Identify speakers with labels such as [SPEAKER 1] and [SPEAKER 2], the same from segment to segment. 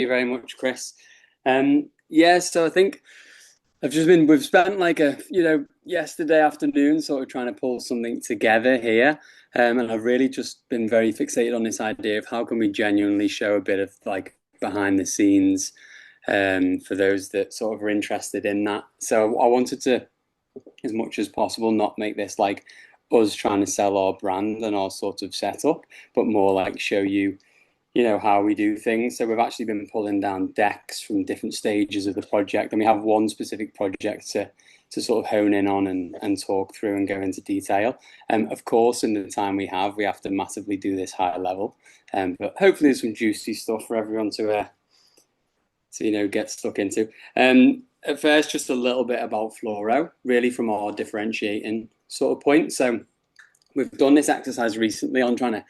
[SPEAKER 1] very much, Chris. Yeah, so I think we've spent like yesterday afternoon sort of trying to pull something together here. And I've really just been very fixated on this idea of how can we genuinely show a bit of like behind the scenes, for those that sort of are interested in that. So I wanted to, as much as possible, not make this like us trying to sell our brand and our sort of setup, but more like show you, how we do things. So we've actually been pulling down decks from different stages of the project, and we have one specific project to sort of hone in on and talk through and go into detail. Of course, in the time we have to massively do this higher level. But hopefully there's some juicy stuff for everyone to get stuck into. At first, just a little bit about Fluoro, really from our differentiating sort of point. So we've done this exercise recently on trying to,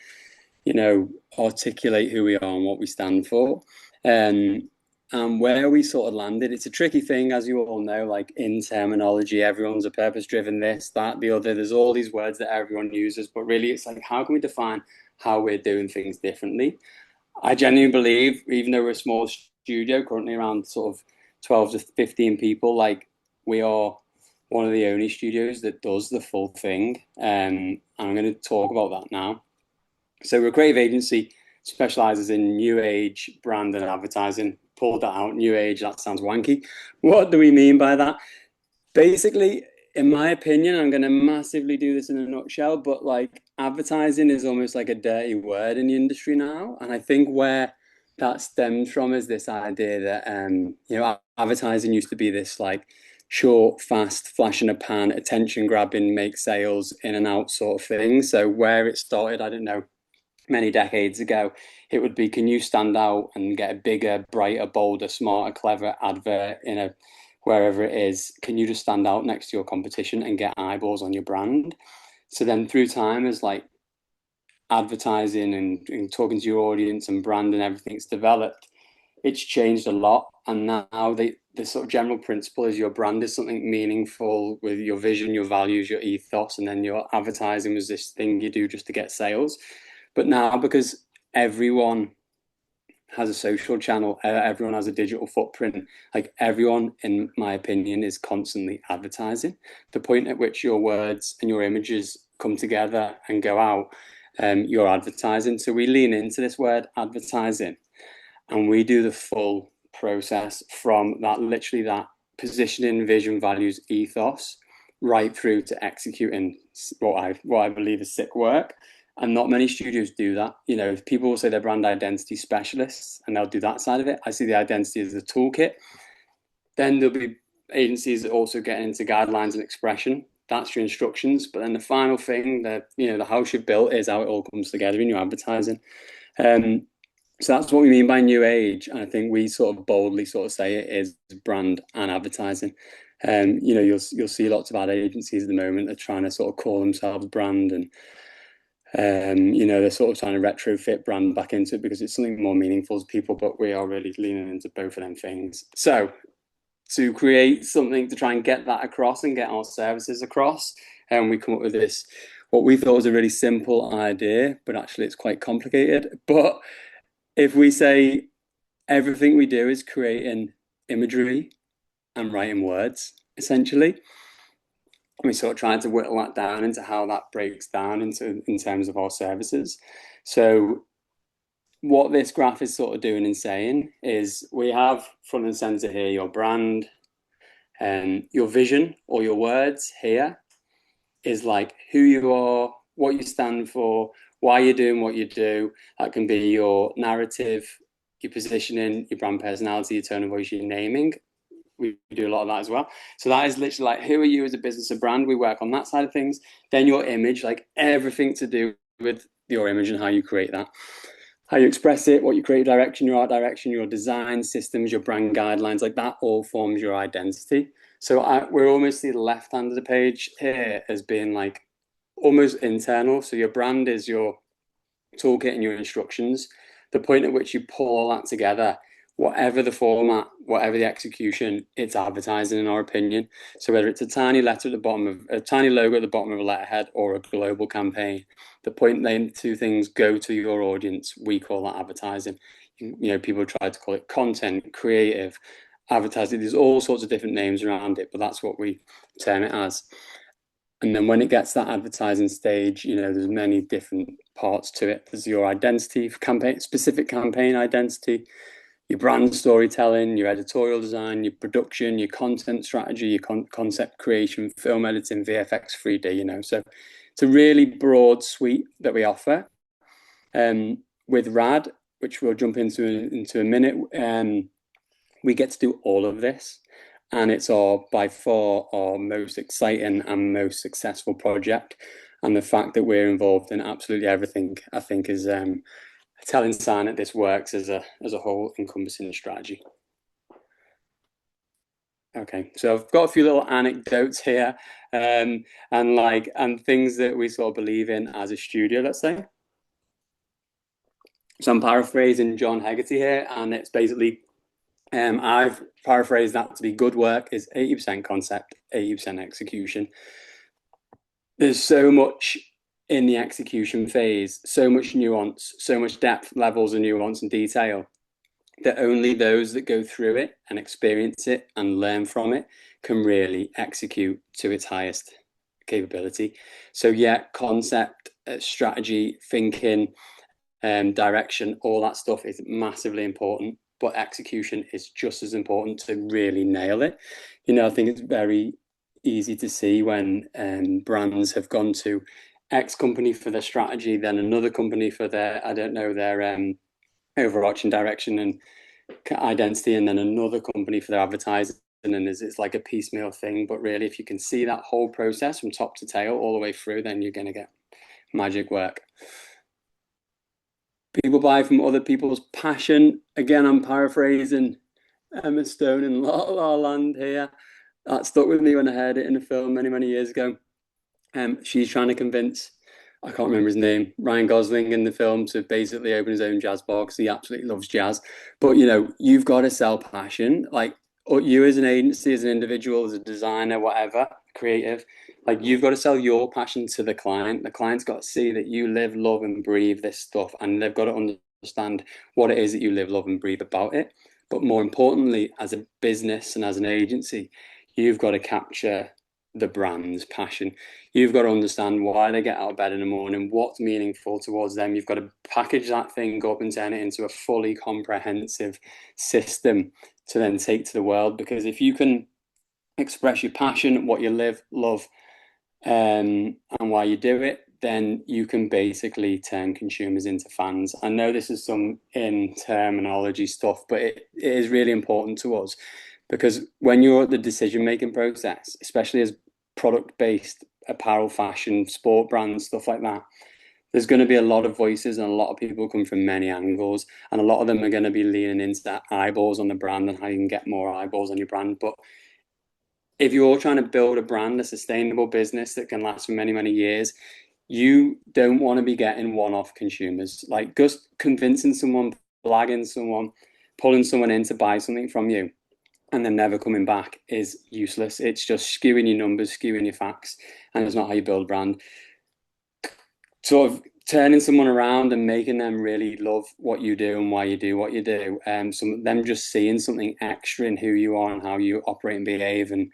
[SPEAKER 1] articulate who we are and what we stand for. And where we sort of landed, it's a tricky thing, as you all know, like in terminology, everyone's a purpose-driven this, that, the other. There's all these words that everyone uses, but really it's like, how can we define how we're doing things differently? I genuinely believe, even though we're a small studio, currently around sort of 12 to 15 people, like we are one of the only studios that does the full thing. And I'm going to talk about that now. So we're a creative agency, specializes in new age brand and advertising. Pulled that out, new age, that sounds wanky. What do we mean by that? Basically, in my opinion, I'm going to massively do this in a nutshell, but like advertising is almost like a dirty word in the industry now. And I think where that stems from is this idea that, advertising used to be this like short, fast, flash in a pan, attention grabbing, make sales in and out sort of thing. So where it started, I don't know, many decades ago, it would be, can you stand out and get a bigger, brighter, bolder, smarter, clever advert in a wherever it is? Can you just stand out next to your competition and get eyeballs on your brand? So then through time, as like advertising and talking to your audience and brand and everything's developed, it's changed a lot. And now the sort of general principle is your brand is something meaningful with your vision, your values, your ethos, and then your advertising was this thing you do just to get sales. But now, because everyone has a social channel, everyone has a digital footprint, like everyone, in my opinion, is constantly advertising. The point at which your words and your images come together and go out, you're advertising. So we lean into this word advertising, and we do the full process from that, literally that positioning, vision, values, ethos, right through to executing what I believe is sick work. And not many studios do that. People will say they're brand identity specialists and they'll do that side of it. I see the identity as a toolkit. Then there'll be agencies that also get into guidelines and expression. That's your instructions. But then the final thing, the house you've built, is how it all comes together in your advertising. So that's what we mean by new age. And I think we sort of boldly sort of say it is brand and advertising. You'll see lots of ad agencies at the moment that are trying to sort of call themselves brand, and they're sort of trying to retrofit brand back into it because it's something more meaningful to people, but we are really leaning into both of them things. So to create something to try and get that across and get our services across, and we come up with this, what we thought was a really simple idea, but actually it's quite complicated. But if we say everything we do is creating imagery and writing words, essentially, we sort of trying to whittle that down into how that breaks down in terms of our services. So what this graph is sort of doing and saying is we have front and center here your brand, and your vision or your words here is like who you are, what you stand for, why you're doing what you do. That can be your narrative, your positioning, your brand personality, your tone of voice, your naming. We do a lot of that as well. So that is literally like, who are you as a business or brand? We work on that side of things. Then your image, like everything to do with your image and how you create that, how you express it, what you create, direction, your art direction, your design systems, your brand guidelines, like that all forms your identity. So we're almost the left hand of the page here as being like almost internal. So your brand is your toolkit and your instructions. The point at which you pull all that together, whatever the format, whatever the execution, it's advertising in our opinion. So whether it's a tiny letter at the bottom of a tiny logo at the bottom of a letterhead or a global campaign, the point them two things go to your audience, we call that advertising. people try to call it content, creative, advertising. There's all sorts of different names around it, but that's what we term it as. And then when it gets to that advertising stage, there's many different parts to it. There's your identity, campaign, specific campaign identity, your brand storytelling, your editorial design, your production, your content strategy, your concept creation, film editing, VFX, 3D, So it's a really broad suite that we offer. With R.A.D, which we'll jump into a minute, we get to do all of this. And it's by far our most exciting and most successful project. And the fact that we're involved in absolutely everything, I think, is a telling sign that this works as a whole encompassing strategy. Okay, so I've got a few little anecdotes here, and things that we sort of believe in as a studio, let's say. So I'm paraphrasing John Hegarty here, and it's basically I've paraphrased that to be good work is 80% concept, 80% execution. There's so much in the execution phase, so much nuance, so much depth, levels of nuance and detail that only those that go through it and experience it and learn from it can really execute to its highest capability. So yeah, concept, strategy, thinking, direction, all that stuff is massively important, but execution is just as important to really nail it. I think it's very easy to see when brands have gone to X company for their strategy, then another company for their, their overarching direction and identity, and then another company for their advertising. And it's like a piecemeal thing. But really, if you can see that whole process from top to tail all the way through, then you're going to get magic work. People buy from other people's passion. Again, I'm paraphrasing Emma Stone in La La Land here. That stuck with me when I heard it in a film many, many years ago. She's trying to convince, I can't remember his name, Ryan Gosling in the film to basically open his own jazz bar because he absolutely loves jazz. But, you've got to sell passion. Like you as an agency, as an individual, as a designer, whatever, creative, like you've got to sell your passion to the client. The client's got to see that you live, love and breathe this stuff, and they've got to understand what it is that you live, love and breathe about it. But more importantly, as a business and as an agency, you've got to capture the brand's passion. You've got to understand why they get out of bed in the morning, what's meaningful towards them. You've got to package that thing up and turn it into a fully comprehensive system to then take to the world. Because if you can express your passion, what you live, love, and why you do it, then you can basically turn consumers into fans. I know this is some in terminology stuff, but it is really important to us because when you're at the decision-making process, especially as product-based apparel, fashion, sport brands, stuff like that, there's going to be a lot of voices and a lot of people come from many angles, and a lot of them are going to be leaning into that eyeballs on the brand and how you can get more eyeballs on your brand. But if you're trying to build a brand, a sustainable business that can last for many, many years, you don't want to be getting one-off consumers. Like just convincing someone, blagging someone, pulling someone in to buy something from you, and then never coming back is useless. It's just skewing your numbers, skewing your facts, and it's not how you build a brand. Sort of turning someone around and making them really love what you do and why you do what you do. Them just seeing something extra in who you are and how you operate and behave and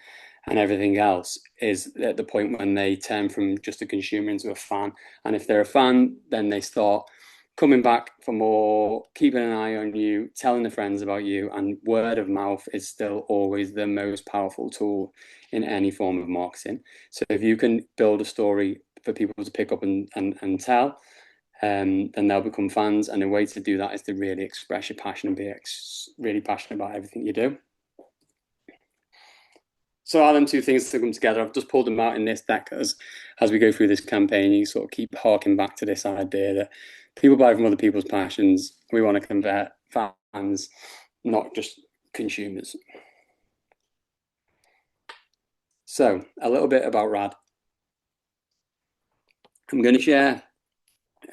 [SPEAKER 1] everything else is at the point when they turn from just a consumer into a fan. And if they're a fan, then they start coming back for more, keeping an eye on you, telling their friends about you, and word of mouth is still always the most powerful tool in any form of marketing. So if you can build a story for people to pick up and tell, then they'll become fans. And the way to do that is to really express your passion and be really passionate about everything you do. So are them two things to come together? I've just pulled them out in this deck as we go through this campaign. You sort of keep harking back to this idea that people buy from other people's passions. We want to convert fans, not just consumers. So a little bit about R.A.D. I'm going to share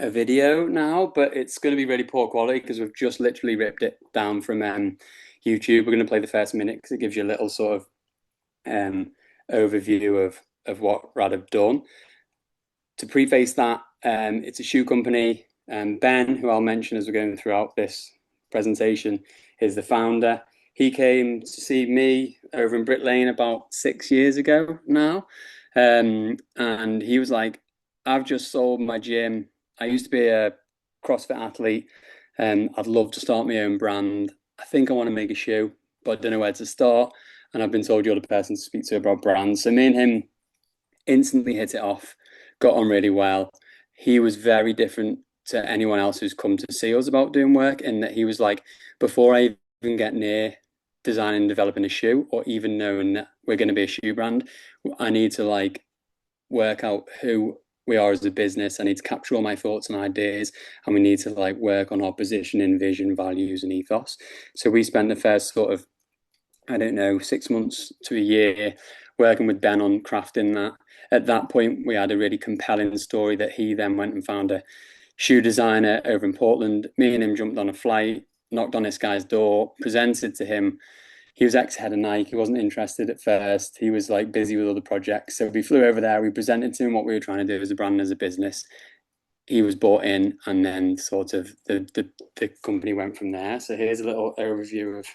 [SPEAKER 1] a video now, but it's going to be really poor quality because we've just literally ripped it down from YouTube. We're going to play the first minute because it gives you a little sort of overview of what R.A.D have done. To preface that, it's a shoe company. Ben, who I'll mention as we're going throughout this presentation is the founder. He came to see me over in Brick Lane about 6 years ago now. And he was like, I've just sold my gym. I used to be a CrossFit athlete, and I'd love to start my own brand. I think I want to make a shoe, but I don't know where to start. And I've been told you're the person to speak to about brands. So me and him instantly hit it off, got on really well. He was very different to anyone else who's come to see us about doing work, in that he was like, before I even get near designing and developing a shoe, or even knowing that we're going to be a shoe brand, I need to like work out who we are as a business. I need to capture all my thoughts and ideas, and we need to like work on our positioning, vision, values, and ethos. So we spent the first sort of, I don't know, 6 months to a year working with Ben on crafting that. At that point, we had a really compelling story that he then went and found a shoe designer over in Portland. Me and him jumped on a flight, knocked on this guy's door, presented to him. He was ex-head of Nike. He wasn't interested at first. He was like busy with other projects. So we flew over there. We presented to him what we were trying to do as a brand, as a business. He was bought in, and then sort of the company went from there. So here's a little overview of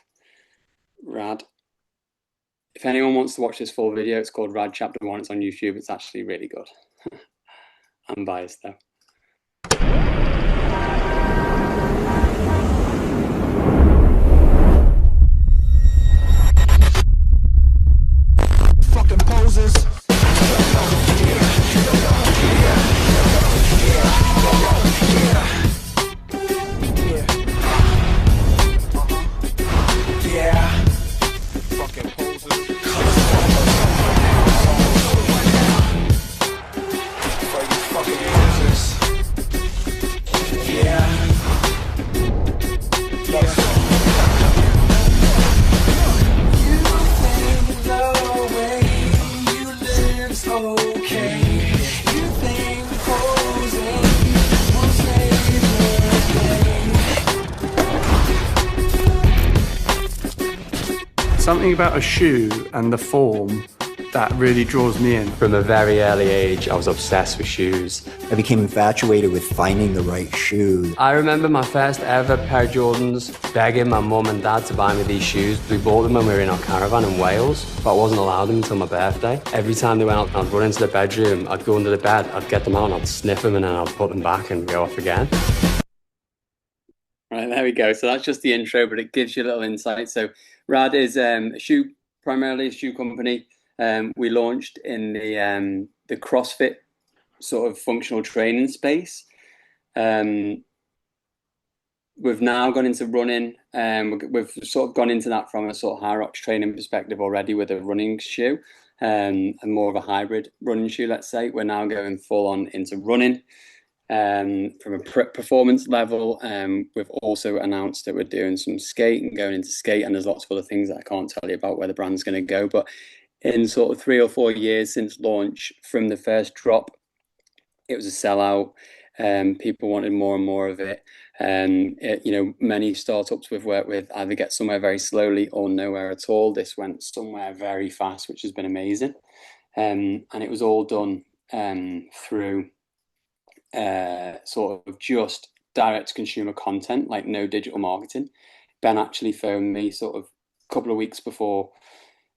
[SPEAKER 1] R.A.D. If anyone wants to watch this full video, it's called R.A.D Chapter 1. It's on YouTube. It's actually really good. I'm biased though.
[SPEAKER 2] Fucking poses.
[SPEAKER 3] Something about a shoe and the form that really draws me in.
[SPEAKER 4] From a very early age, I was obsessed with shoes.
[SPEAKER 5] I became infatuated with finding the right shoe.
[SPEAKER 4] I remember my first ever pair of Jordans, begging my mum and dad to buy me these shoes. We bought them when we were in our caravan in Wales, but I wasn't allowed them until my birthday. Every time they went out, I'd run into the bedroom, I'd go under the bed, I'd get them out and I'd sniff them, and then I'd put them back and go off again.
[SPEAKER 1] Right, there we go. So that's just the intro, but it gives you a little insight. So R.A.D is primarily a shoe company. We launched in the CrossFit sort of functional training space. We've now gone into running. We've sort of gone into that from a sort of high rocks training perspective already with a running shoe, and more of a hybrid running shoe, let's say. We're now going full on into running. From a performance level, we've also announced that we're doing some skate and going into skate, and there's lots of other things that I can't tell you about where the brand's going to go. But in sort of 3 or 4 years since launch, from the first drop, it was a sellout. People wanted more and more of it. Many startups we've worked with either get somewhere very slowly or nowhere at all. This went somewhere very fast, which has been amazing. And it was all done through sort of just direct to consumer content, like no digital marketing. Ben actually phoned me sort of a couple of weeks before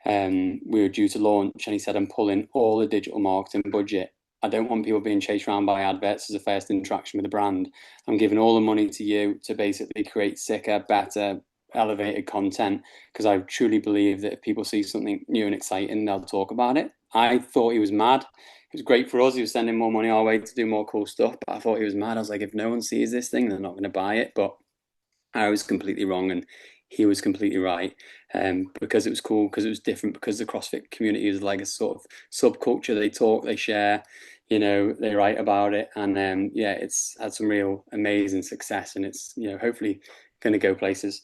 [SPEAKER 1] we were due to launch, and he said, I'm pulling all the digital marketing budget. I don't want people being chased around by adverts as a first interaction with the brand. I'm giving all the money to you to basically create sicker, better, elevated content, because I truly believe that if people see something new and exciting, they'll talk about it. I thought he was mad. It was great for us. He was sending more money our way to do more cool stuff, but I thought he was mad. I was like, if no one sees this thing, they're not going to buy it. But I was completely wrong, and he was completely right. Because it was cool, because it was different, because the CrossFit community is like a sort of subculture. They talk, they share, they write about it, and it's had some real amazing success, and it's hopefully going to go places,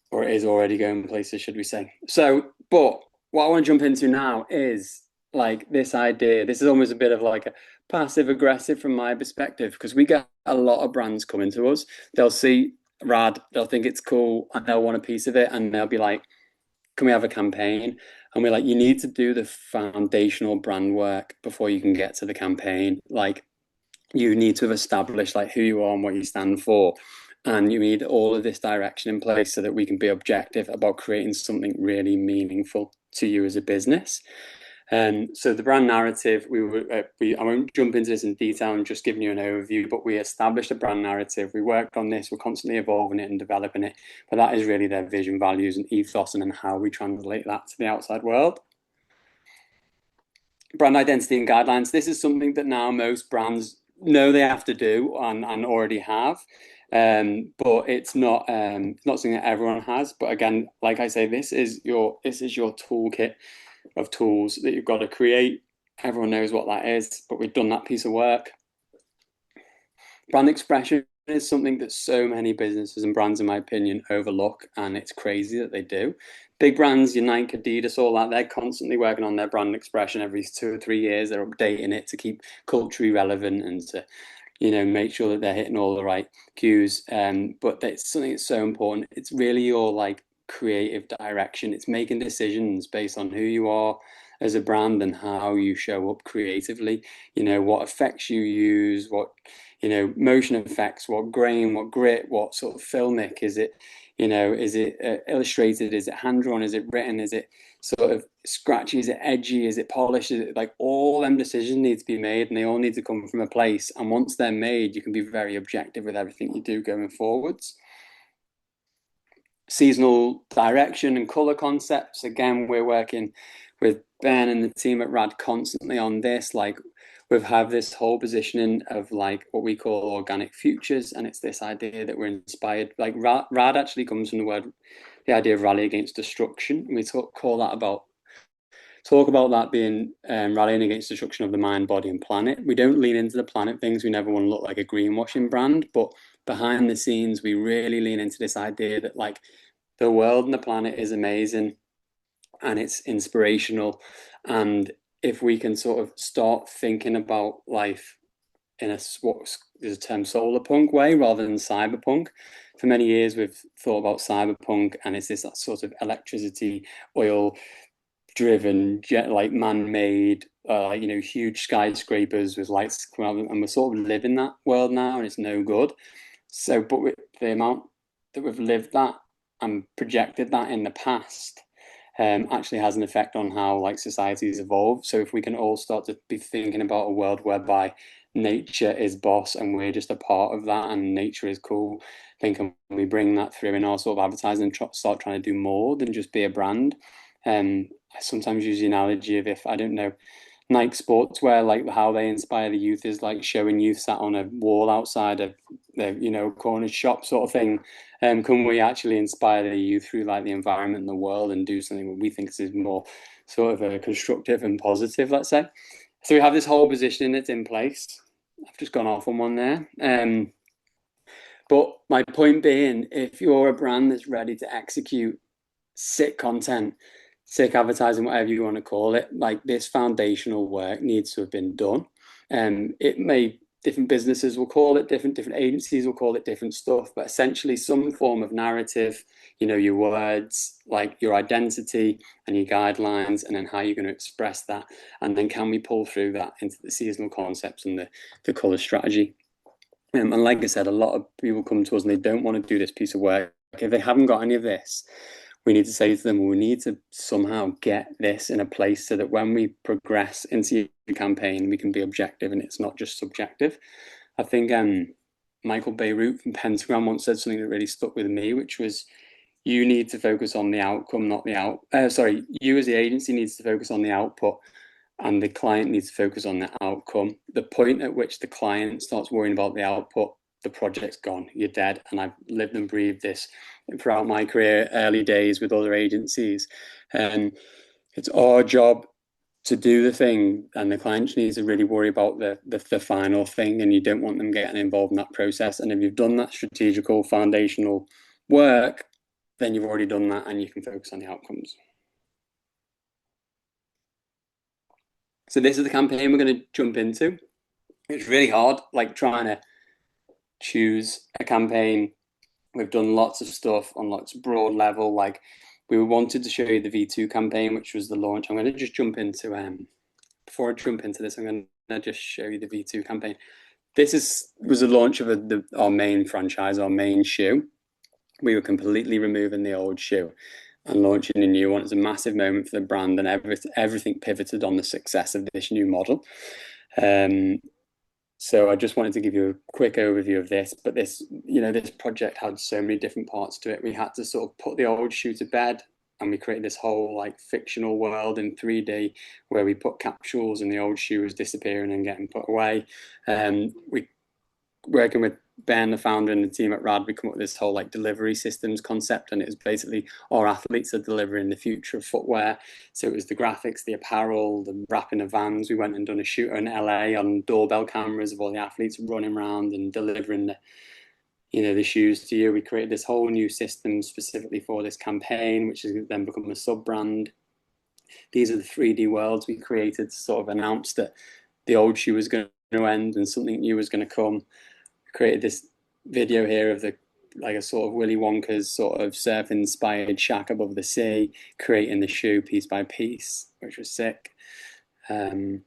[SPEAKER 1] or it is already going places, should we say? So, but what I want to jump into now is like this idea. This is almost a bit of like a passive aggressive from my perspective, because we get a lot of brands coming to us. They'll see R.A.D, they'll think it's cool, and they'll want a piece of it, and they'll be like, can we have a campaign? And we're like, you need to do the foundational brand work before you can get to the campaign. Like, you need to have established like who you are and what you stand for. And you need all of this direction in place so that we can be objective about creating something really meaningful to you as a business. So the brand narrative, I won't jump into this in detail. I'm just giving you an overview, but we established a brand narrative. We worked on this. We're constantly evolving it and developing it. But that is really their vision, values, and ethos, and then how we translate that to the outside world. Brand identity and guidelines. This is something that now most brands know they have to do and already have. But it's not something that everyone has. But again, like I say, this is your toolkit of tools that you've got to create. Everyone knows what that is, but we've done that piece of work. Brand expression is something that so many businesses and brands, in my opinion, overlook, and it's crazy that they do. Big brands, your Nike, Adidas, all that, they're constantly working on their brand expression every 2 or 3 years. They're updating it to keep culturally relevant and to, make sure that they're hitting all the right cues. But it's something that's so important. It's really your like creative direction. It's making decisions based on who you are as a brand and how you show up creatively. What effects you use, what motion effects, what grain, what grit, what sort of filmic is it? Is it illustrated? Is it hand drawn? Is it written? Is it sort of scratchy? Is it edgy? Is it polished? Is it like all them decisions need to be made, and they all need to come from a place. And once they're made, you can be very objective with everything you do going forwards. Seasonal direction and color concepts. Again, we're working with Ben and the team at R.A.D constantly on this. Like, we've had this whole positioning of like what we call organic futures, and it's this idea that we're inspired. Like R.A.D actually comes from the idea of rally against destruction. We talk about that being rallying against destruction of the mind, body, and planet. We don't lean into the planet things. We never want to look like a greenwashing brand, but behind the scenes, we really lean into this idea that like the world and the planet is amazing and it's inspirational. And if we can sort of start thinking about life in what is a term solar punk way rather than cyberpunk. For many years, we've thought about cyberpunk, and it's this sort of electricity, oil driven, like man-made, huge skyscrapers with lights coming out, and we're sort of living that world now, and it's no good. So, but with the amount that we've lived that and projected that in the past, actually has an effect on how like societies evolve. So if we can all start to be thinking about a world whereby nature is boss and we're just a part of that, and nature is cool, then can we bring that through in our sort of advertising and start trying to do more than just be a brand? I sometimes use the analogy of, if I don't know, Nike sportswear, like how they inspire the youth is like showing youth sat on a wall outside of the corner shop sort of thing. Can we actually inspire the youth through like the environment and the world and do something that we think is more sort of a constructive and positive, let's say? So we have this whole positioning that's in place. I've just gone off on one there. But my point being, if you're a brand that's ready to execute sick content, sick advertising, whatever you want to call it, like this foundational work needs to have been done. Different businesses will call it different agencies will call it different stuff, but essentially some form of narrative, your words, like your identity and your guidelines, and then how you're going to express that. And then can we pull through that into the seasonal concepts and the color strategy? And like I said, a lot of people come to us and they don't want to do this piece of work. If they haven't got any of this, we need to say to them, we need to somehow get this in a place so that when we progress into your campaign, we can be objective and it's not just subjective. I think Michael Beirut from Pentagram once said something that really stuck with me, which was, you need to focus on the outcome, not the you as the agency needs to focus on the output, and the client needs to focus on the outcome. The point at which the client starts worrying about the output, the project's gone, you're dead. And I've lived and breathed this throughout my career, early days with other agencies. And it's our job to do the thing, and the client needs to really worry about the final thing, and you don't want them getting involved in that process. And if you've done that strategical foundational work, then you've already done that and you can focus on the outcomes. So this is the campaign we're going to jump into. It's really hard, like trying to choose a campaign. We've done lots of stuff on lots of broad level. Like, we wanted to show you the V2 campaign, which was the launch. I'm going to just jump into, before I jump into this, I'm going to just show you the V2 campaign. was the launch of our main franchise, our main shoe. We were completely removing the old shoe and launching a new one. It's a massive moment for the brand, and everything pivoted on the success of this new model. So I just wanted to give you a quick overview of this, but this project had so many different parts to it. We had to sort of put the old shoe to bed, and we created this whole like fictional world in 3D where we put capsules and the old shoe was disappearing and getting put away. We working with Ben, the founder, and the team at R.A.D, we come up with this whole like delivery systems concept, and it was basically our athletes are delivering the future of footwear. So it was the graphics, the apparel, the wrapping of vans. We went and done a shoot in LA on doorbell cameras of all the athletes running around and delivering the shoes to you. We created this whole new system specifically for this campaign, which has then become a sub brand. These are the 3D worlds we created to sort of announce that the old shoe was going to end and something new was going to come. Created this video here of a sort of Willy Wonka's sort of surf inspired shack above the sea, creating the shoe piece by piece, which was sick. The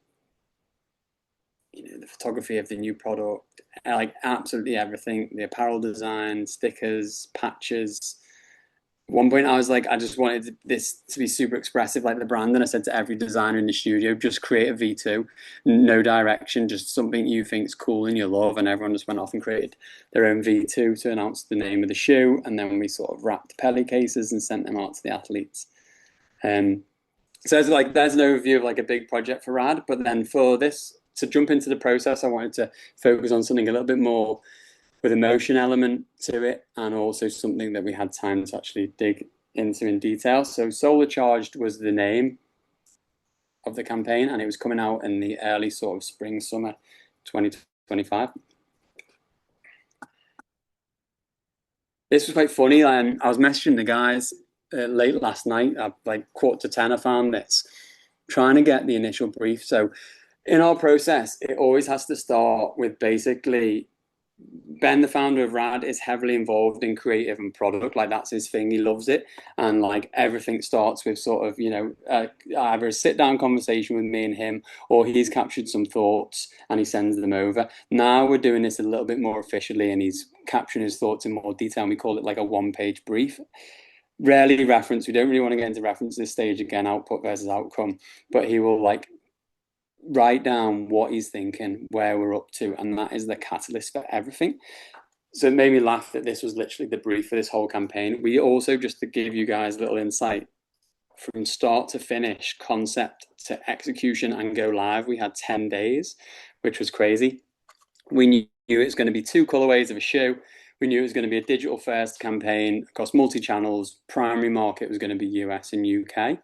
[SPEAKER 1] photography of the new product, like absolutely everything, the apparel design, stickers, patches. At one point I was like, I just wanted this to be super expressive like the brand, and I said to every designer in the studio, just create a V2, no direction, just something you think is cool and you love, and everyone just went off and created their own V2 to announce the name of the shoe, and then we sort of wrapped pelly cases and sent them out to the athletes. So there's an overview of like a big project for R.A.D, but then for this, to jump into the process, I wanted to focus on something a little bit more with emotion element to it, and also something that we had time to actually dig into in detail. So Solar Charged was the name of the campaign, and it was coming out in the early sort of spring, summer 2025. This was quite funny. I was messaging the guys late last night, like 9:45, I found this, trying to get the initial brief. So in our process, it always has to start with basically Ben, the founder of R.A.D, is heavily involved in creative and product. Like that's his thing. He loves it. And like everything starts with sort of, either a sit down conversation with me and him, or he's captured some thoughts and he sends them over. Now we're doing this a little bit more officially, and he's capturing his thoughts in more detail. And we call it like a 1-page brief. Rarely reference. We don't really want to get into reference this stage again, output versus outcome, but he will like write down what he's thinking, where we're up to, and that is the catalyst for everything. So it made me laugh that this was literally the brief for this whole campaign. We also, just to give you guys a little insight, from start to finish, concept to execution and go live, we had 10 days, which was crazy. We knew it was going to be 2 colorways of a shoe. We knew it was going to be a digital first campaign across multi-channels. Primary market was going to be US and UK.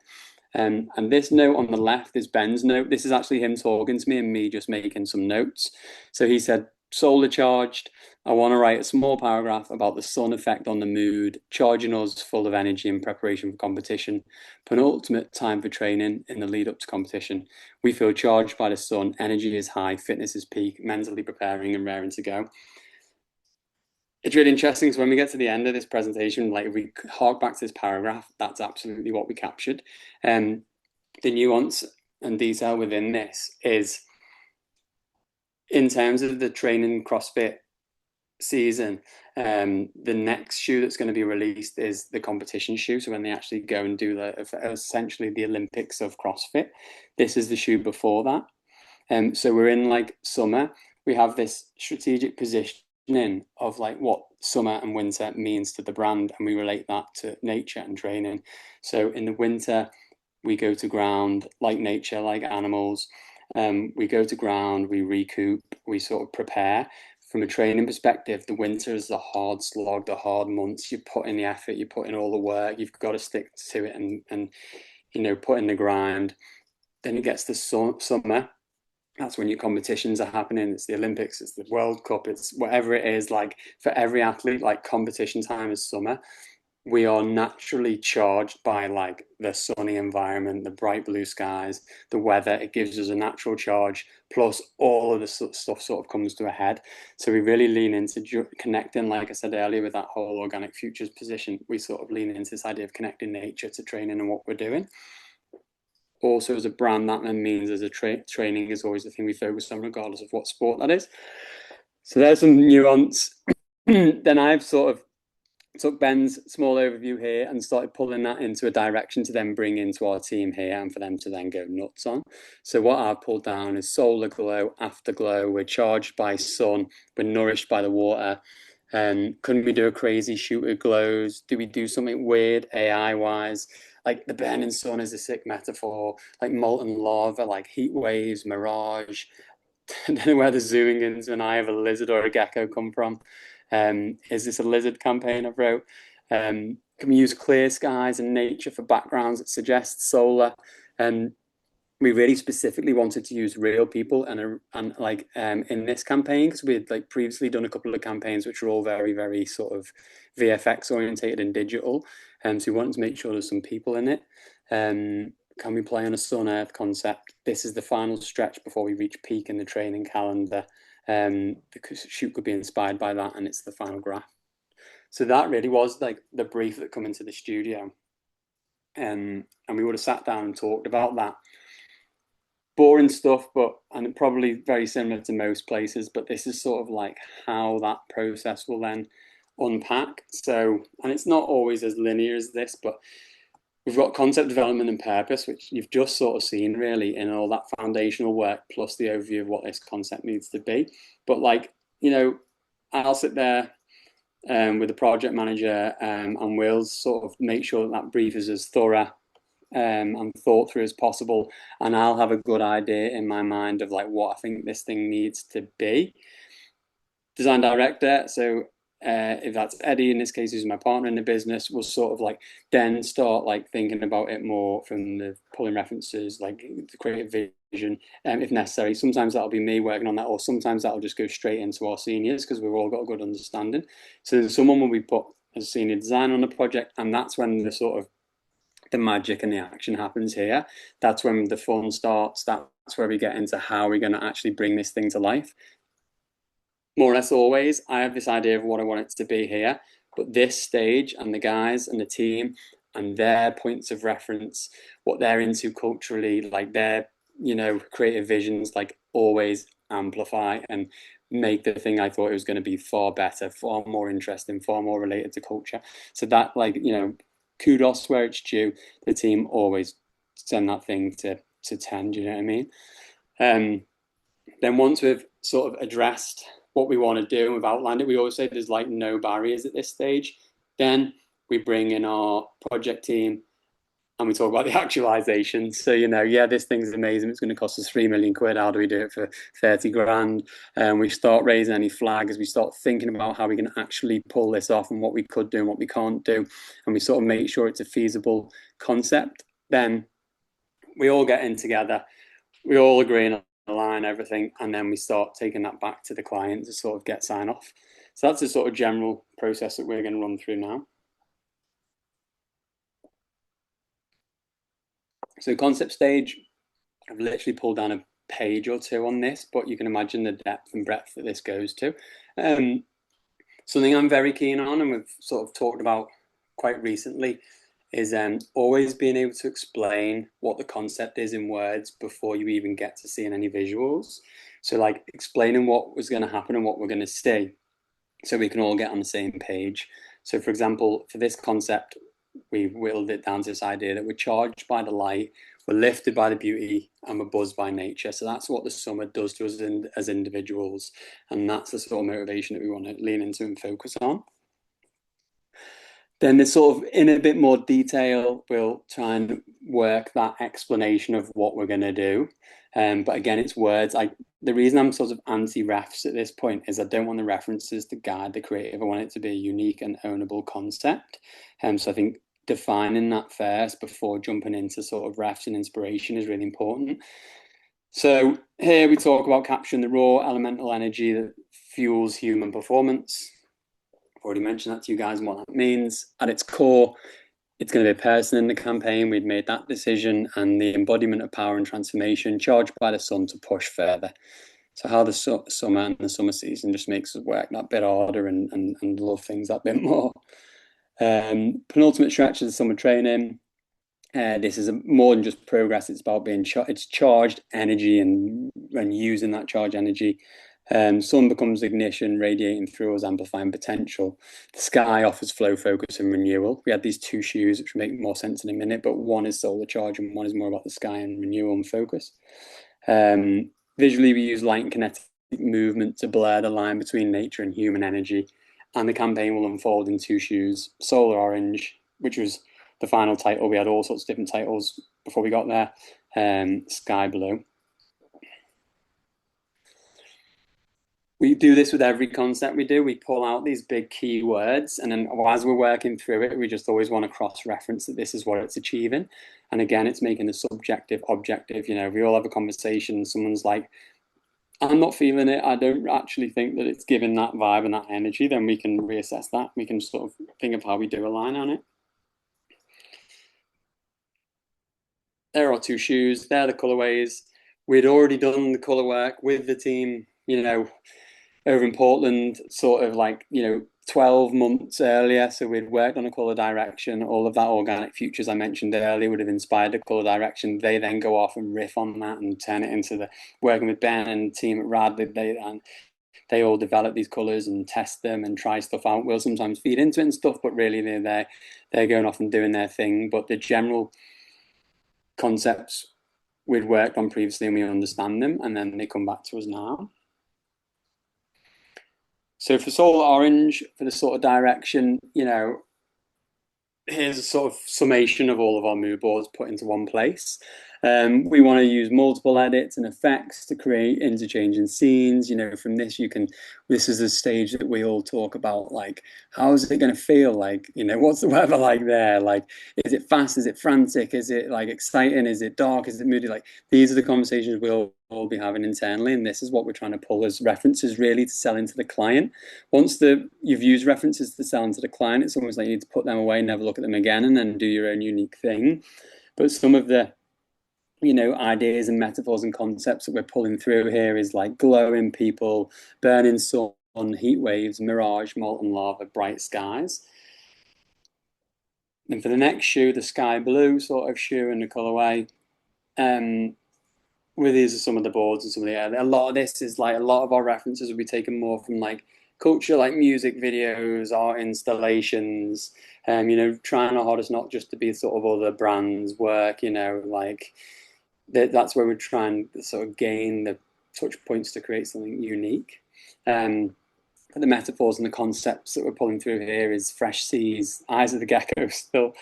[SPEAKER 1] And this note on the left is Ben's note. This is actually him talking to me and me just making some notes. So he said, solar charged. I want to write a small paragraph about the sun effect on the mood, charging us full of energy in preparation for competition. Penultimate time for training in the lead up to competition. We feel charged by the sun. Energy is high. Fitness is peak. Mentally preparing and raring to go. It's really interesting because when we get to the end of this presentation, like if we hark back to this paragraph, that's absolutely what we captured. The nuance and detail within this is, in terms of the training CrossFit season, the next shoe that's going to be released is the competition shoe. So when they actually go and do essentially the Olympics of CrossFit, this is the shoe before that. So we're in like summer. We have this strategic position of like what summer and winter means to the brand, and we relate that to nature and training. So in the winter we go to ground like nature, like animals. We go to ground, we recoup, we sort of prepare. From a training perspective, the winter is the hard slog, the hard months. You put in the effort, you put in all the work, you've got to stick to it and put in the grind. Then it gets to summer. That's when your competitions are happening. It's the Olympics, it's the World Cup, it's whatever it is. Like for every athlete, like competition time is summer. We are naturally charged by like the sunny environment, the bright blue skies, the weather. It gives us a natural charge, plus all of the stuff sort of comes to a head. So we really lean into connecting, like I said earlier, with that whole organic futures position. We sort of lean into this idea of connecting nature to training and what we're doing. Also, as a brand, that then means as a training is always the thing we focus on, regardless of what sport that is. So there's some nuance. Then I've sort of took Ben's small overview here and started pulling that into a direction to then bring into our team here and for them to then go nuts on. So what I've pulled down is solar glow, afterglow. We're charged by sun, we're nourished by the water. Couldn't we do a crazy shoot of glows? Do we do something weird AI wise? Like the burning sun is a sick metaphor, like molten lava, like heat waves, mirage. I don't know where the zooming into an eye of a lizard or a gecko come from. Is this a lizard campaign I've wrote? Can we use clear skies and nature for backgrounds that suggest solar? We really specifically wanted to use real people and like in this campaign, because we had like previously done a couple of campaigns which were all very, very sort of VFX orientated and digital. So we wanted to make sure there's some people in it. Can we play on a sun earth concept? This is the final stretch before we reach peak in the training calendar. The shoot could be inspired by that, and it's the final graph. So that really was like the brief that come into the studio. And we would have sat down and talked about that. Boring stuff, and probably very similar to most places, but this is sort of like how that process will then unpack. So, and it's not always as linear as this, but we've got concept development and purpose, which you've just sort of seen really in all that foundational work, plus the overview of what this concept needs to be. But like, you know, I'll sit there with the project manager and we'll sort of make sure that brief is as thorough and thought through as possible. And I'll have a good idea in my mind of like what I think this thing needs to be. Design director, so if that's Eddie in this case, who's my partner in the business, will sort of like then start like thinking about it more from the pulling references, like the creative vision, if necessary. Sometimes that'll be me working on that, or sometimes that'll just go straight into our seniors because we've all got a good understanding. So someone will be put as senior design on the project, and that's when the sort of the magic and the action happens here. That's when the fun starts. That's where we get into how we're going to actually bring this thing to life. More or less always, I have this idea of what I want it to be here, but this stage and the guys and the team and their points of reference, what they're into culturally, like their, you know, creative visions, like always amplify and make the thing I thought it was going to be far better, far more interesting, far more related to culture. So that, like, you know, kudos where it's due. The team always send that thing to 10, do you know what I mean? Then once we've sort of addressed what we want to do and we've outlined it, we always say there's like no barriers at this stage. Then we bring in our project team and we talk about the actualization. So, you know, yeah, this thing's amazing. It's going to cost us 3 million quid. How do we do it for 30 grand? And we start raising any flags. We start thinking about how we can actually pull this off and what we could do and what we can't do. And we sort of make sure it's a feasible concept. Then we all get in together. We all agree on align everything, and then we start taking that back to the client to sort of get sign off. So that's the sort of general process that we're going to run through now. So concept stage, I've literally pulled down a page or two on this, but you can imagine the depth and breadth that this goes to. Something I'm very keen on, and we've sort of talked about quite recently, is always being able to explain what the concept is in words before you even get to seeing any visuals. So like explaining what was going to happen and what we're going to see so we can all get on the same page. So for example, for this concept, we whittled it down to this idea that we're charged by the light, we're lifted by the beauty, and we're buzzed by nature. So that's what the summer does to us as individuals. And that's the sort of motivation that we want to lean into and focus on. Then there's sort of in a bit more detail, we'll try and work that explanation of what we're going to do. But again, it's words. The reason I'm sort of anti-refs at this point is I don't want the references to guide the creative. I want it to be a unique and ownable concept. So I think defining that first before jumping into sort of refs and inspiration is really important. So here we talk about capturing the raw elemental energy that fuels human performance. I've already mentioned that to you guys and what that means. At its core, it's going to be a person in the campaign. We'd made that decision, and the embodiment of power and transformation, charged by the sun to push further. So how the summer and the summer season just makes us work that bit harder and love things that bit more. Penultimate stretch of the summer training. This is more than just progress. It's about being it's charged energy and using that charged energy Sun becomes ignition, radiating through us, amplifying potential. The sky offers flow, focus, and renewal. We had these two shoes, which will make more sense in a minute, but one is solar charge and one is more about the sky and renewal and focus. Visually, we use light and kinetic movement to blur the line between nature and human energy. And the campaign will unfold in two shoes, Solar Orange, which was the final title. We had all sorts of different titles before we got there. Sky Blue. We do this with every concept we do. We pull out these big keywords, and then as we're working through it, we just always want to cross-reference that this is what it's achieving. And again, it's making the subjective objective. You know, we all have a conversation. Someone's like, I'm not feeling it. I don't actually think that it's giving that vibe and that energy. Then we can reassess that. We can sort of think of how we do a line on it. There are two shoes. They're the colorways. We'd already done the color work with the team, you know, over in Portland, sort of like, 12 months earlier. So we'd worked on a color direction. All of that organic futures I mentioned earlier would have inspired the color direction. They then go off and riff on that and turn it into the working with Ben and the team at R.A.D. They all develop these colors and test them and try stuff out. We'll sometimes feed into it and stuff, but really they're going off and doing their thing. But the general concepts we'd worked on previously and we understand them, and then they come back to us now. So for Solar Orange, for the sort of direction, here's a sort of summation of all of our mood boards put into one place. We want to use multiple edits and effects to create interchanging scenes. From this this is a stage that we all talk about, like, how is it going to feel? Like, what's the weather like there? Like, is it fast? Is it frantic? Is it like exciting? Is it dark? Is it moody? Like, these are the conversations we'll all be having internally, and this is what we're trying to pull as references really to sell into the client. Once you've used references to sell into the client, it's almost like you need to put them away, never look at them again, and then do your own unique thing. But some of the ideas and metaphors and concepts that we're pulling through here is like glowing people, burning sun, heat waves, mirage, molten lava, bright skies. And for the next shoe, the sky blue sort of shoe in the colorway, where these are some of the boards and some of a lot of this is like, a lot of our references will be taken more from like culture, like music videos, art installations, trying our hardest not just to be sort of other brands' work, like that's where we're trying to sort of gain the touch points to create something unique. The metaphors and the concepts that we're pulling through here is fresh seas, eyes of the gecko still,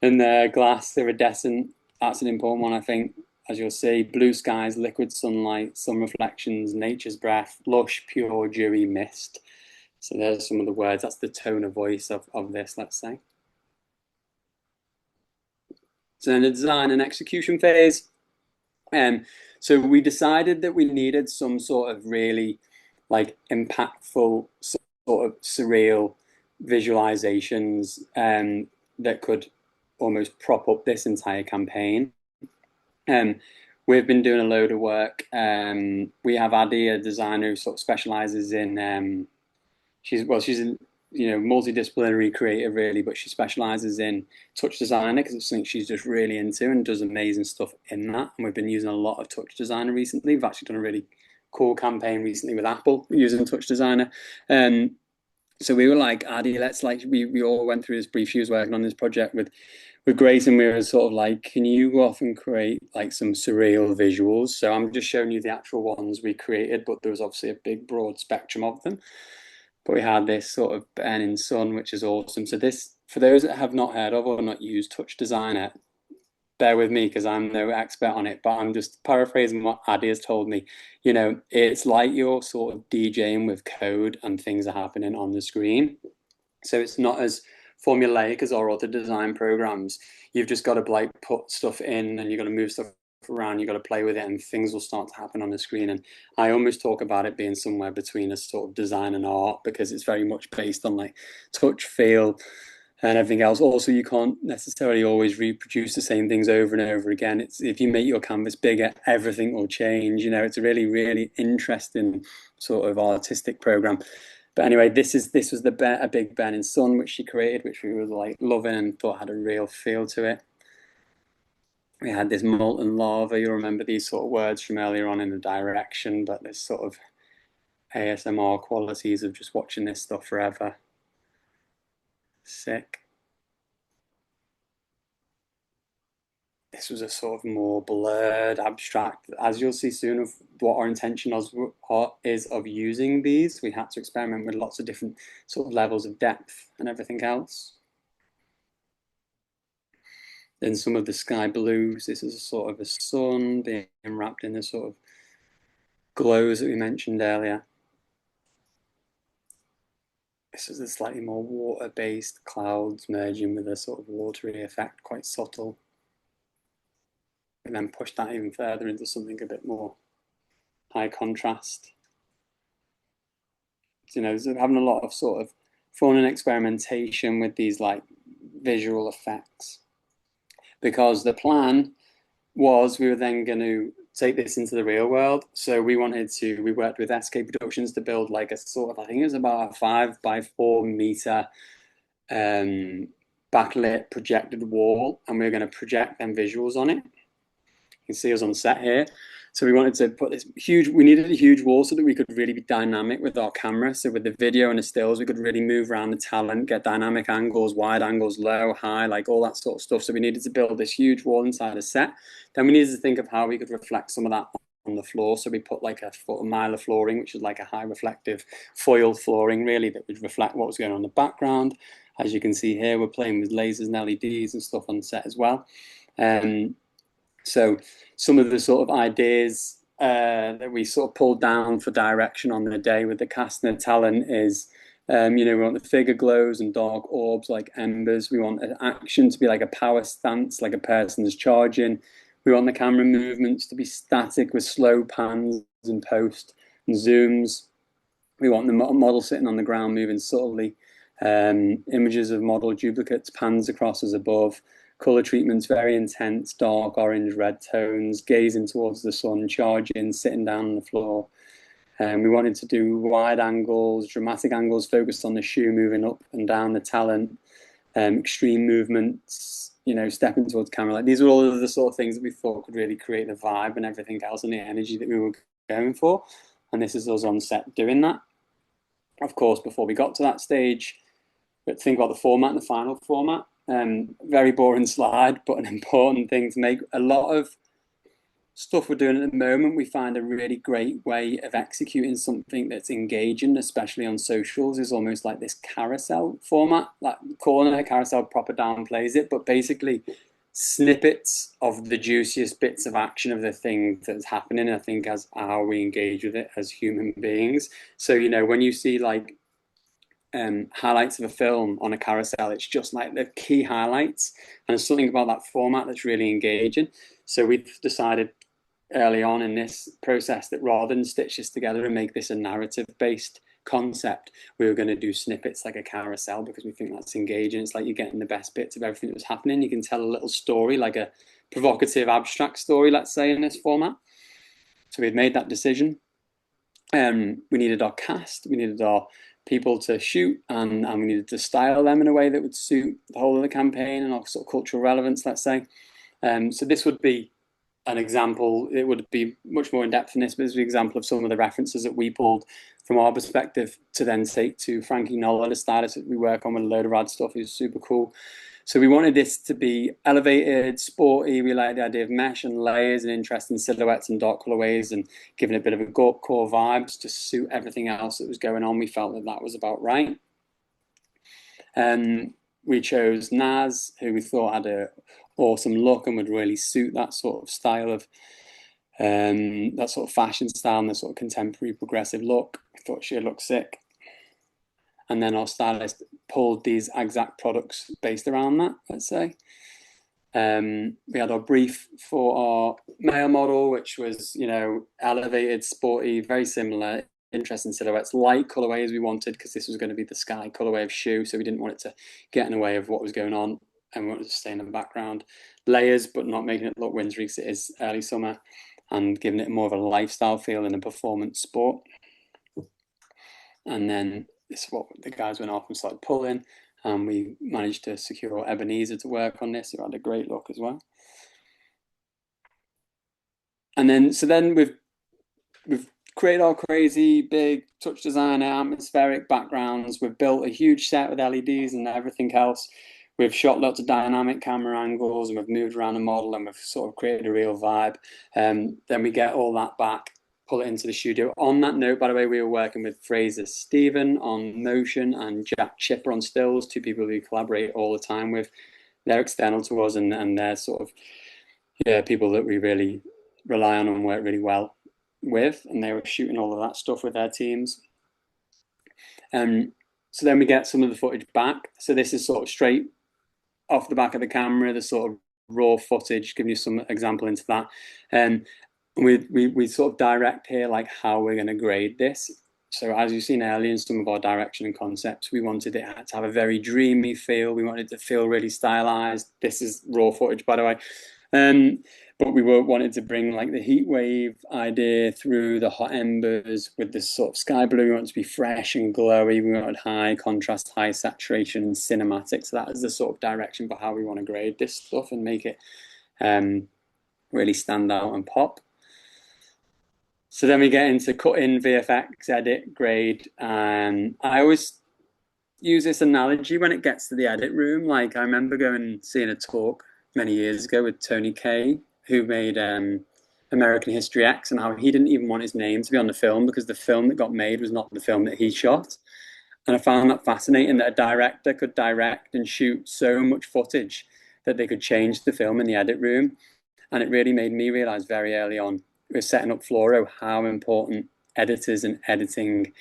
[SPEAKER 1] and glass iridescent. That's an important one, I think. As you'll see, blue skies, liquid sunlight, sun reflections, nature's breath, lush, pure, dewy mist. So there's some of the words. That's the tone of voice of this, let's say. So in the design and execution phase, so we decided that we needed some sort of really like impactful, sort of surreal visualizations that could almost prop up this entire campaign. We've been doing a load of work. We have R.A.D, a designer who sort of specializes in, she's a multidisciplinary creative really, but she specializes in touch designer because it's something she's just really into and does amazing stuff in that. And we've been using a lot of touch designer recently. We've actually done a really cool campaign recently with Apple using touch designer. So we were like, R.A.D, we all went through this brief. She was working on this project with Grace, and we were sort of like, can you go off and create like some surreal visuals? So I'm just showing you the actual ones we created, but there was obviously a big broad spectrum of them. But we had this sort of burning sun, which is awesome. So this, for those that have not heard of or not used touch designer, bear with me because I'm no expert on it, but I'm just paraphrasing what R.A.D has told me. It's like you're sort of DJing with code and things are happening on the screen. So it's not as formulaic as our other design programs. You've just got to like put stuff in and you've got to move stuff around, you've got to play with it, and things will start to happen on the screen. And I almost talk about it being somewhere between a sort of design and art, because it's very much based on like touch, feel, and everything else. Also, you can't necessarily always reproduce the same things over and over again. If you make your canvas bigger, everything will change. It's a really, really interesting sort of artistic program. But anyway, this was a big burning sun which she created, which we were like loving and thought had a real feel to it. We had this molten lava. You'll remember these sort of words from earlier on in the direction, but this sort of ASMR qualities of just watching this stuff forever. Sick. This was a sort of more blurred, abstract, as you'll see soon, of what our intention is of using these. We had to experiment with lots of different sort of levels of depth and everything else. Then some of the sky blues. This is a sort of a sun being wrapped in the sort of glows that we mentioned earlier. This is a slightly more water-based clouds merging with a sort of watery effect, quite subtle. And then push that even further into something a bit more high contrast. You know, so having a lot of sort of fun and experimentation with these like visual effects. Because the plan was we were then going to take this into the real world. So we worked with SK Productions to build like a sort of, I think it was about a 5x4 meter backlit projected wall, and we were going to project them visuals on it. You can see us on set here. So we wanted to put this we needed a huge wall so that we could really be dynamic with our camera. So with the video and the stills, we could really move around the talent, get dynamic angles, wide angles, low, high, like all that sort of stuff. So we needed to build this huge wall inside a set. Then we needed to think of how we could reflect some of that on the floor. So we put like a foot of Mylar flooring, which is like a high reflective foil flooring, really, that would reflect what was going on in the background. As you can see here, we're playing with lasers and LEDs and stuff on set as well. So some of the sort of ideas that we sort of pulled down for direction on the day with the cast and the talent is, you know, we want the figure glows and dark orbs like embers. We want an action to be like a power stance, like a person's charging. We want the camera movements to be static with slow pans and post and zooms. We want the model sitting on the ground moving subtly. Images of model duplicates, pans across as above. Color treatments, very intense, dark, orange, red tones, gazing towards the sun, charging, sitting down on the floor. We wanted to do wide angles, dramatic angles focused on the shoe moving up and down the talent, extreme movements, you know, stepping towards camera. Like, these were all of the sort of things that we thought could really create the vibe and everything else and the energy that we were going for. And this is us on set doing that. Of course, before we got to that stage, but think about the format and the final format. Very boring slide, but an important thing to make. A lot of stuff we're doing at the moment, we find a really great way of executing something that's engaging, especially on socials, is almost like this carousel format. Like, calling it a carousel proper downplays it, but basically snippets of the juiciest bits of action of the thing that's happening, I think, as how we engage with it as human beings. So, you know, when you see like highlights of a film on a carousel, it's just like the key highlights, and there's something about that format that's really engaging. So we've decided early on in this process that rather than stitch this together and make this a narrative-based concept, we were going to do snippets like a carousel, because we think that's engaging. It's like you're getting the best bits of everything that was happening. You can tell a little story, like a provocative abstract story, let's say, in this format. So we've made that decision. We needed our cast, we needed our people to shoot, and we needed to style them in a way that would suit the whole of the campaign and our sort of cultural relevance, let's say. So this would be an example. It would be much more in depth in this, but this is an example of some of the references that we pulled from our perspective to then take to Frankie Noller, the stylist that we work on with a load of R.A.D stuff, who's super cool. So we wanted this to be elevated, sporty. We like the idea of mesh and layers and interesting silhouettes and dark colorways, and giving a bit of a core vibes to suit everything else that was going on. We felt that that was about right. We chose Naz, who we thought had a awesome look and would really suit that sort of style of that sort of fashion style and the sort of contemporary progressive look. I thought she'd look sick. And then our stylist pulled these exact products based around that, let's say. We had our brief for our male model, which was, you know, elevated, sporty, very similar, interesting silhouettes, light colorways we wanted, because this was going to be the sky colorway of shoe. So we didn't want it to get in the way of what was going on, and we wanted to stay in the background. Layers, but not making it look wintry, because it is early summer, and giving it more of a lifestyle feel in a performance sport. And then this is what the guys went off and started pulling, and we managed to secure Ebenezer to work on this, who had a great look as well. And then, so then we've create our crazy big touch designer atmospheric backgrounds. We've built a huge set with LEDs and everything else. We've shot lots of dynamic camera angles and we've moved around the model and we've sort of created a real vibe. Then we get all that back, pull it into the studio. On that note, by the way, we were working with Fraser Stephen on motion and Jack Chipper on stills, two people we collaborate all the time with. They're external to us and they're sort of people that we really rely on and work really well with, and they were shooting all of that stuff with their teams. So then we get some of the footage back. So this is sort of straight off the back of the camera, the sort of raw footage, giving you some example into that. And we sort of direct here like how we're going to grade this. So as you've seen earlier in some of our direction and concepts, we wanted it to have a very dreamy feel. We wanted it to feel really stylized. This is raw footage, by the way. But we wanted to bring like the heat wave idea through the hot embers with this sort of sky blue. We wanted to be fresh and glowy. We wanted high contrast, high saturation, and cinematic. So that is the sort of direction for how we want to grade this stuff and make it really stand out and pop. So then we get into cut in, VFX, edit, grade. I always use this analogy when it gets to the edit room. Like I remember going and seeing a talk many years ago with Tony Kaye, who made American History X, and how he didn't even want his name to be on the film because the film that got made was not the film that he shot. And I found that fascinating that a director could direct and shoot so much footage that they could change the film in the edit room. And it really made me realize very early on, we were setting up Fluoro, how important editors and editing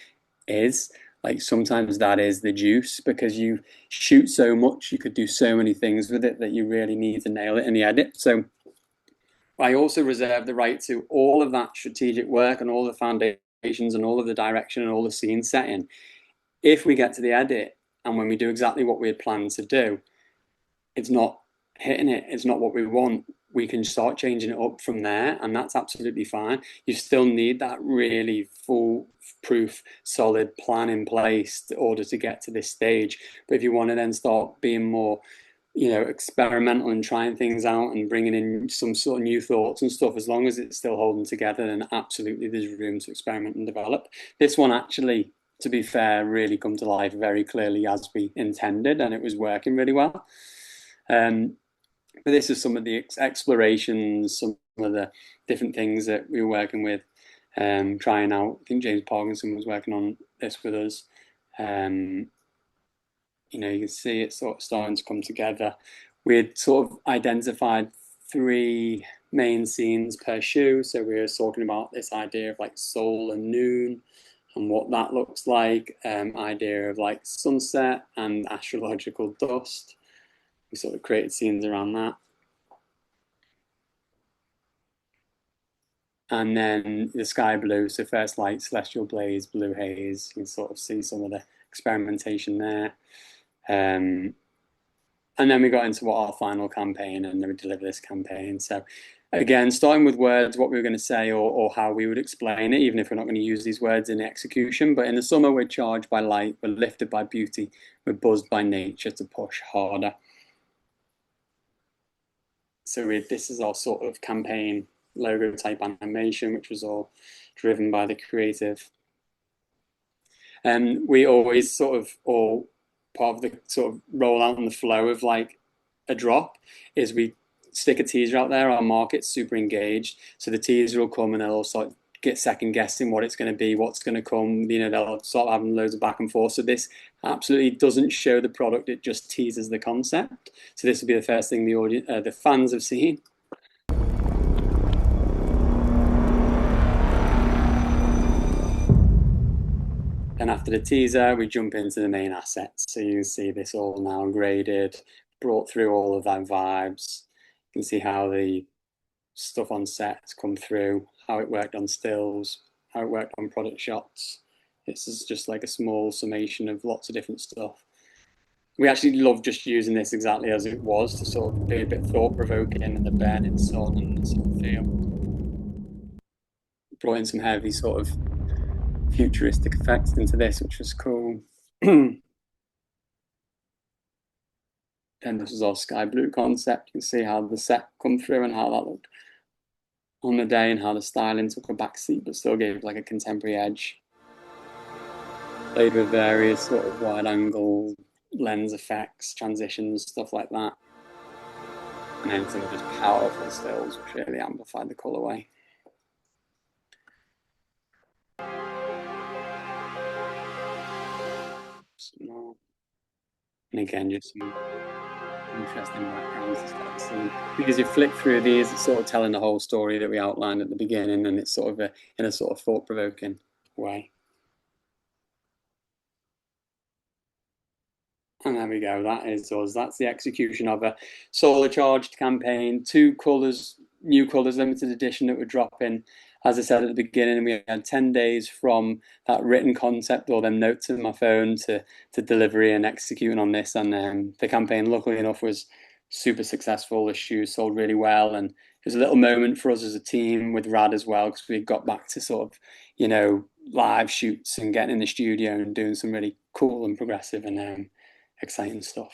[SPEAKER 1] is. Like sometimes that is the juice, because you shoot so much, you could do so many things with it that you really need to nail it in the edit. So I also reserve the right to all of that strategic work and all the foundations and all of the direction and all the scene setting. If we get to the edit and when we do exactly what we had planned to do, it's not hitting it, it's not what we want, we can start changing it up from there, and that's absolutely fine. You still need that really foolproof, solid plan in place in order to get to this stage. But if you want to then start being more, experimental and trying things out and bringing in some sort of new thoughts and stuff, as long as it's still holding together, then absolutely there's room to experiment and develop. This one actually, to be fair, really come to life very clearly as we intended, and it was working really well. But this is some of the explorations, some of the different things that we were working with, trying out. I think James Parkinson was working on this with us. You can see it sort of starting to come together. We had sort of identified 3 main scenes per shoe. So we were talking about this idea of like soul and noon and what that looks like, idea of like sunset and astrological dust. We sort of created scenes around that. And then the sky blue, so first light, celestial blaze, blue haze. You can sort of see some of the experimentation there. And then we got into what our final campaign, and then we delivered this campaign. So again, starting with words, what we were going to say or how we would explain it, even if we're not going to use these words in the execution. But in the summer, we're charged by light, we're lifted by beauty, we're buzzed by nature to push harder. So this is our sort of campaign logo type animation, which was all driven by the creative. And we always sort of, all part of the sort of rollout and the flow of like a drop is we stick a teaser out there. Our market's super engaged, so the teaser will come and they'll all start get second guessing what it's going to be, what's going to come. They'll start having loads of back and forth. So this absolutely doesn't show the product; it just teases the concept. So this will be the first thing the audience, the fans have seen. And after the teaser, we jump into the main assets. So you can see this all now graded, brought through all of that vibes. You can see how the stuff on set has come through, how it worked on stills, how it worked on product shots. This is just like a small summation of lots of different stuff. We actually love just using this exactly as it was to sort of be a bit thought-provoking and the burning sun and the sort of feel. Brought in some heavy sort of futuristic effects into this, which was cool. Then this was our sky blue concept. You can see how the set come through and how that looked. on the day, and how the styling took a backseat but still gave like a contemporary edge. Played with various sort of wide angle lens effects, transitions, stuff like that. And then some just powerful stills which really amplified the colorway. And again, just some interesting backgrounds to start seeing. Because you flick through these, it's sort of telling the whole story that we outlined at the beginning, and it's sort of in a sort of thought-provoking way. And there we go, that is us. That's the execution of a solar charged campaign. 2 colours, new colours, limited edition that we're dropping. As I said at the beginning, we had 10 days from that written concept or them notes in my phone to delivery and executing on this. And the campaign, luckily enough, was super successful. The shoes sold really well. And it was a little moment for us as a team with R.A.D as well, because we got back to sort of, you know, live shoots and getting in the studio and doing some really cool and progressive and exciting stuff.